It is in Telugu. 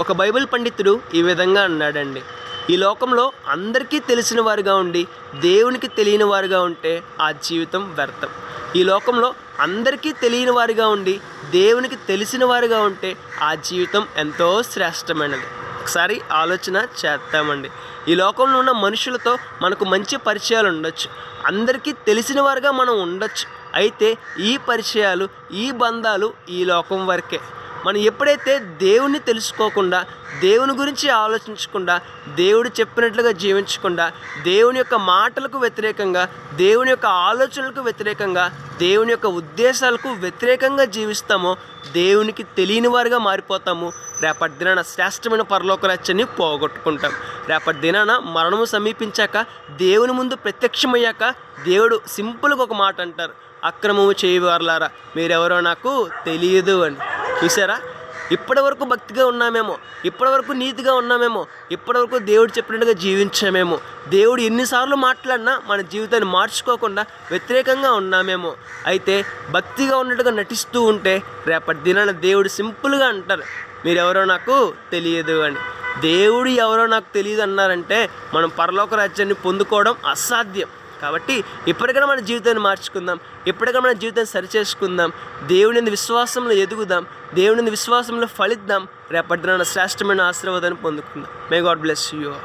ఒక బైబిల్ పండితుడు ఈ విధంగా అన్నాడండి, ఈ లోకంలో అందరికీ తెలిసిన వారుగా ఉండి దేవునికి తెలియని వారుగా ఉంటే ఆ జీవితం వ్యర్థం. ఈ లోకంలో అందరికీ తెలియని వారుగా ఉండి దేవునికి తెలిసిన వారుగా ఉంటే ఆ జీవితం ఎంతో శ్రేష్టమైనది. ఒకసారి ఆలోచన చేద్దామండి. ఈ లోకంలో ఉన్న మనుషులతో మనకు మంచి పరిచయాలు ఉండొచ్చు, అందరికీ తెలిసిన వారుగా మనం ఉండొచ్చు. అయితే ఈ పరిచయాలు, ఈ బంధాలు ఈ లోకం వరకే. మనం ఎప్పుడైతే దేవుణ్ణి తెలుసుకోకుండా, దేవుని గురించి ఆలోచించకుండా, దేవుడు చెప్పినట్లుగా జీవించకుండా, దేవుని యొక్క మాటలకు వ్యతిరేకంగా, దేవుని యొక్క ఆలోచనలకు వ్యతిరేకంగా, దేవుని యొక్క ఉద్దేశాలకు వ్యతిరేకంగా జీవిస్తామో దేవునికి తెలియని వారుగా మారిపోతాము. రేపటి దినాన శ్రేష్టమైన పరలోక రాజ్యాన్ని పోగొట్టుకుంటాం. రేపటి దినాన మరణము సమీపించాక, దేవుని ముందు ప్రత్యక్షమయ్యాక దేవుడు సింపుల్గా ఒక మాట అంటారు, అక్రమము చేయవారులారా మీరెవరో నాకు తెలియదు అని. చూసారా? ఇప్పటి వరకు భక్తిగా ఉన్నామేమో, ఇప్పటి వరకు నీతిగా ఉన్నామేమో, ఇప్పటి వరకు దేవుడు చెప్పినట్టుగా జీవించామేమో, దేవుడు ఎన్నిసార్లు మాట్లాడినా మన జీవితాన్ని మార్చుకోకుండా వ్యతిరేకంగా ఉన్నామేమో. అయితే భక్తిగా ఉన్నట్టుగా నటిస్తూ ఉంటే రేపటి దినాన దేవుడు సింపుల్గా అంటారు, మీరెవరో నాకు తెలియదు అని. దేవుడు ఎవరో నాకు తెలియదు అన్నారంటే మనం పరలోక రాజ్యాన్ని పొందుకోవడం అసాధ్యం. కాబట్టి ఇప్పటికైనా మన జీవితాన్ని మార్చుకుందాం, ఇప్పటికైనా మన జీవితాన్ని సరిచేసుకుందాం, దేవుని విశ్వాసంలో ఎదుగుదాం, దేవుని విశ్వాసంలో ఫలిద్దాం. రేపటి దినాన శ్రేష్టమైన ఆశీర్వాదాన్ని పొందుకుందాం. May God bless you all.